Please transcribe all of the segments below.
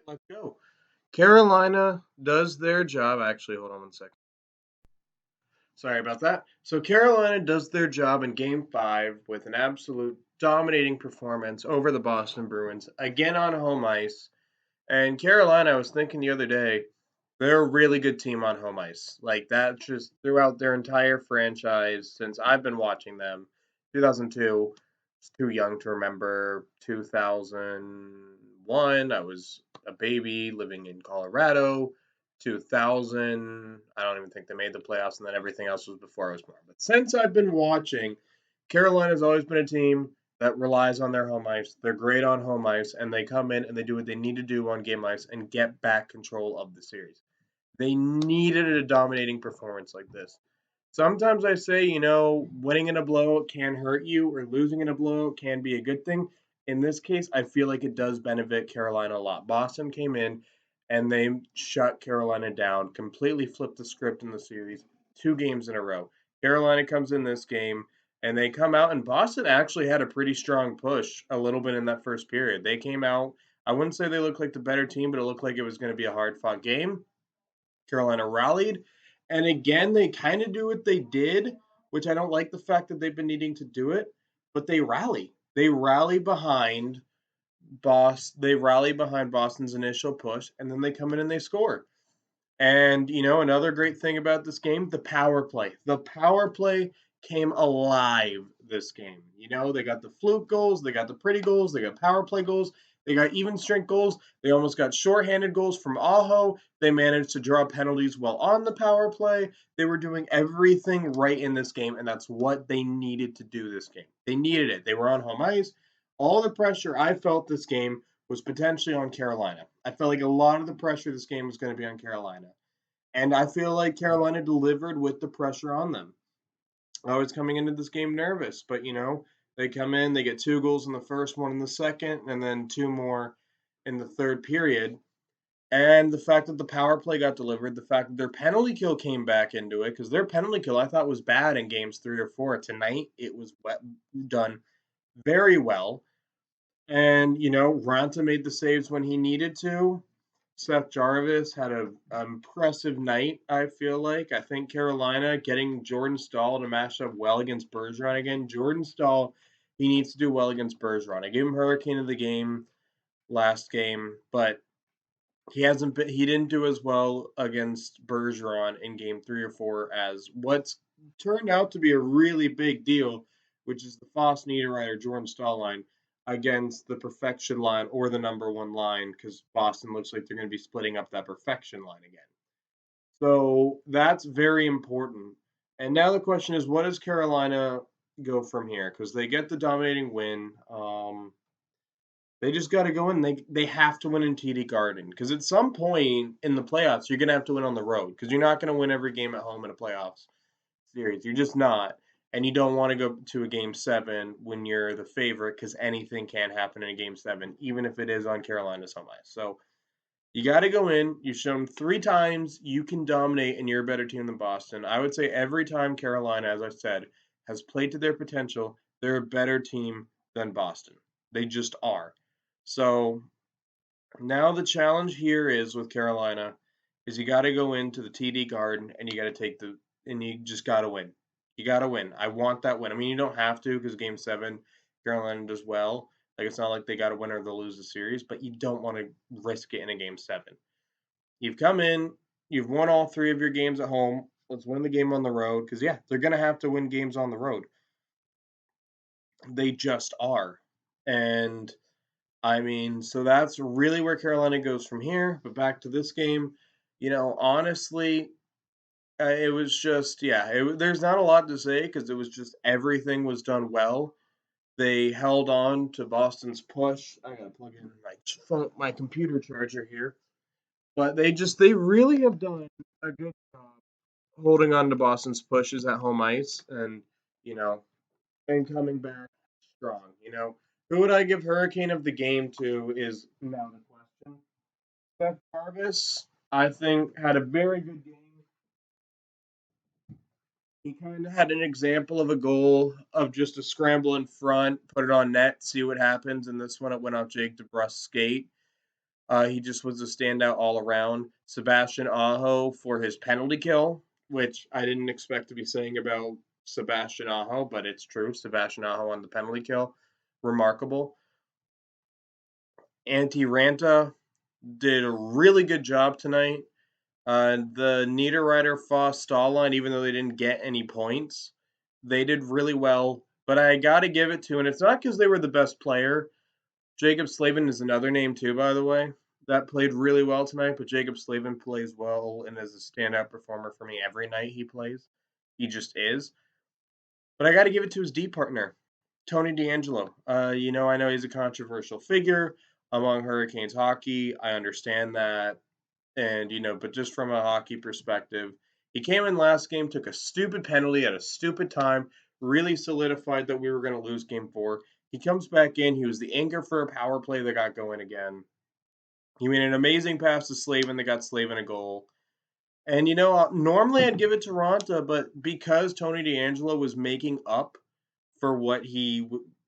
Let's go. Carolina does their job. Actually, hold on one second. Sorry about that. So, Carolina does their job in game five with an absolute dominating performance over the Boston Bruins, again on home ice. And Carolina, I was thinking the other day, they're a really good team on home ice. Like, that just throughout their entire franchise since I've been watching them. 2002, it's too young to remember. 2001, I was a baby living in Colorado. 2000, I don't even think they made the playoffs, and then everything else was before I was born. But since I've been watching, Carolina's always been a team that relies on their home ice. They're great on home ice, and they come in and they do what they need to do on game ice and get back control of the series. They needed a dominating performance like this. Sometimes I say, winning in a blowout can hurt you, or losing in a blowout can be a good thing. In this case, I feel like it does benefit Carolina a lot. Boston came in and they shut Carolina down, completely flipped the script in the series, 2 games in a row. Carolina comes in this game and they come out, and Boston actually had a pretty strong push a little bit in that first period. They came out, I wouldn't say they looked like the better team, but it looked like it was going to be a hard fought game. Carolina rallied. And again, they kind of do what they did, which I don't like the fact that they've been needing to do it, but they rally. They rally behind they rally behind Boston's initial push, and then they come in and they score. And another great thing about this game, the power play. The power play came alive this game. They got the fluke goals, they got the pretty goals, they got power play goals, they got even strength goals, they almost got shorthanded goals from Aho. They managed to draw penalties while on the power play. They were doing everything right in this game, and that's what they needed to do this game. They needed it. They were on home ice. All the pressure I felt this game was potentially on Carolina. I felt like a lot of the pressure this game was going to be on Carolina. And I feel like Carolina delivered with the pressure on them. I was coming into this game nervous, but they come in, they get 2 goals in the first, one in the second, and then 2 more in the third period. And the fact that the power play got delivered, the fact that their penalty kill came back into it, because their penalty kill I thought was bad in games 3 or 4. Tonight, it was done very well. And, Ranta made the saves when he needed to. Seth Jarvis had an impressive night, I feel like. I think Carolina getting Jordan Staal to match up well against Bergeron again. Jordan Staal, he needs to do well against Bergeron. I gave him Hurricane of the game last game, but he didn't do as well against Bergeron in game 3 or 4 as what's turned out to be a really big deal, which is the Foss Niederreiter Jordan Staal line against the perfection line or the number one line, because Boston looks like they're going to be splitting up that perfection line again. So that's very important. And now the question is, what does Carolina go from here? Because they get the dominating win. They just got to go in. They have to win in TD Garden, because at some point in the playoffs, you're going to have to win on the road, because you're not going to win every game at home in a playoffs series. You're just not. And you don't want to go to a game seven when you're the favorite, because anything can happen in a game seven, even if it is on Carolina's home ice. So you got to go in. You've shown 3 times you can dominate, and you're a better team than Boston. I would say every time Carolina, as I said, has played to their potential, they're a better team than Boston. They just are. So now the challenge here is with Carolina is you got to go into the TD Garden and you got to and you just got to win. You got to win. I want that win. I mean, you don't have to, because game 7 Carolina does well. Like, it's not like they got to win or they'll lose the series, but you don't want to risk it in a game 7. You've come in, you've won all 3 of your games at home. Let's win the game on the road, because yeah, they're going to have to win games on the road. They just are. And I mean, so that's really where Carolina goes from here. But back to this game, honestly, it was just, yeah, there's not a lot to say, because it was just everything was done well. They held on to Boston's push. I gotta plug in my computer charger here. But they really have done a good job holding on to Boston's pushes at home ice, you know, and coming back strong. Who would I give Hurricane of the game to is now the question. Seth Jarvis, I think, had a very good game. He kind of had an example of a goal of just a scramble in front, put it on net, see what happens. And this one, it went off Jake DeBrusk's skate. He just was a standout all around. Sebastian Aho for his penalty kill, which I didn't expect to be saying about Sebastian Aho, but it's true. Sebastian Aho on the penalty kill, remarkable. Antti Ranta did a really good job tonight. The Niederreiter Foss stall line, even though they didn't get any points, they did really well. But I got to give it to, and it's not because they were the best player. Jacob Slavin is another name too, by the way, that played really well tonight. But Jacob Slavin plays well and is a standout performer for me every night he plays. He just is. But I got to give it to his D partner, Tony DeAngelo. I know he's a controversial figure among Hurricanes hockey. I understand that. And, but just from a hockey perspective, he came in last game, took a stupid penalty at a stupid time, really solidified that we were going to lose game 4. He comes back in. He was the anchor for a power play that got going again. He made an amazing pass to Slavin that got Slavin a goal. And, normally I'd give it to Ronta, but because Tony DeAngelo was making up for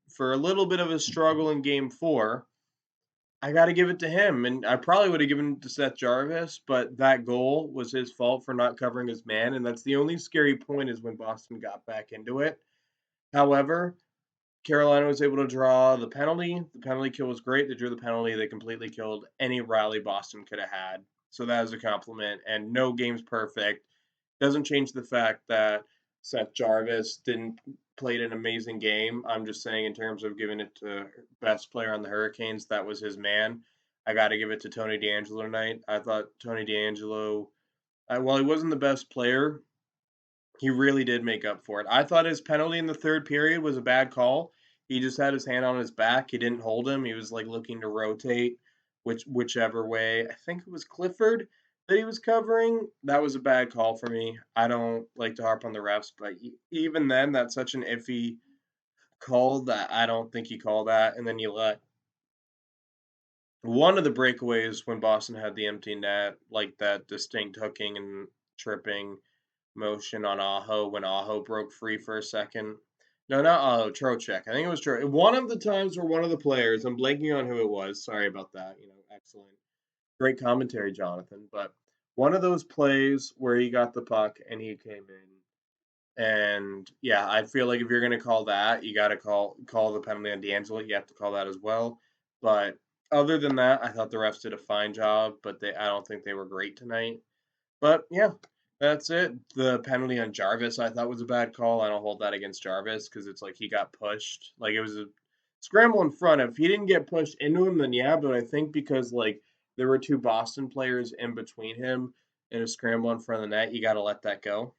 for a little bit of a struggle in game 4, I got to give it to him. And I probably would have given it to Seth Jarvis, but that goal was his fault for not covering his man. And that's the only scary point is when Boston got back into it. However, Carolina was able to draw the penalty. The penalty kill was great. They drew the penalty. They completely killed any rally Boston could have had. So that is a compliment. And no game's perfect. Doesn't change the fact that Seth Jarvis didn't played an amazing game. I'm just saying in terms of giving it to best player on the Hurricanes, that was his man. I got to give it to Tony DeAngelo tonight. I thought Tony DeAngelo, while he wasn't the best player, he really did make up for it. I thought his penalty in the third period was a bad call. He just had his hand on his back. He didn't hold him. He was like looking to rotate whichever way. I think it was Clifford that he was covering. That was a bad call for me. I don't like to harp on the refs, but even then, that's such an iffy call that I don't think he called that. And then you let one of the breakaways when Boston had the empty net, like that distinct hooking and tripping motion on Aho when Aho broke free for a second. No, not Aho, Trocheck. I think it was Trocheck. One of the times where one of the players, I'm blanking on who it was. Sorry about that. Excellent. Great commentary, Jonathan. But one of those plays where he got the puck and he came in. And yeah, I feel like if you're gonna call that, you gotta call the penalty on DeAngelo. You have to call that as well. But other than that, I thought the refs did a fine job, but I don't think they were great tonight. But yeah, that's it. The penalty on Jarvis I thought was a bad call. I don't hold that against Jarvis because it's like he got pushed. Like it was a scramble in front. If he didn't get pushed into him, then yeah. But I think because like there were two Boston players in between him and a scramble in front of the net, you got to let that go.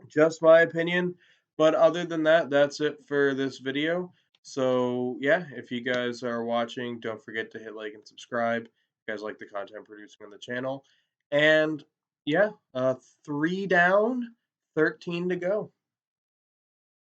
Just my opinion. But other than that, that's it for this video. So yeah, if you guys are watching, don't forget to hit like and subscribe. If you guys like the content I'm producing on the channel. And yeah, 3 down, 13 to go.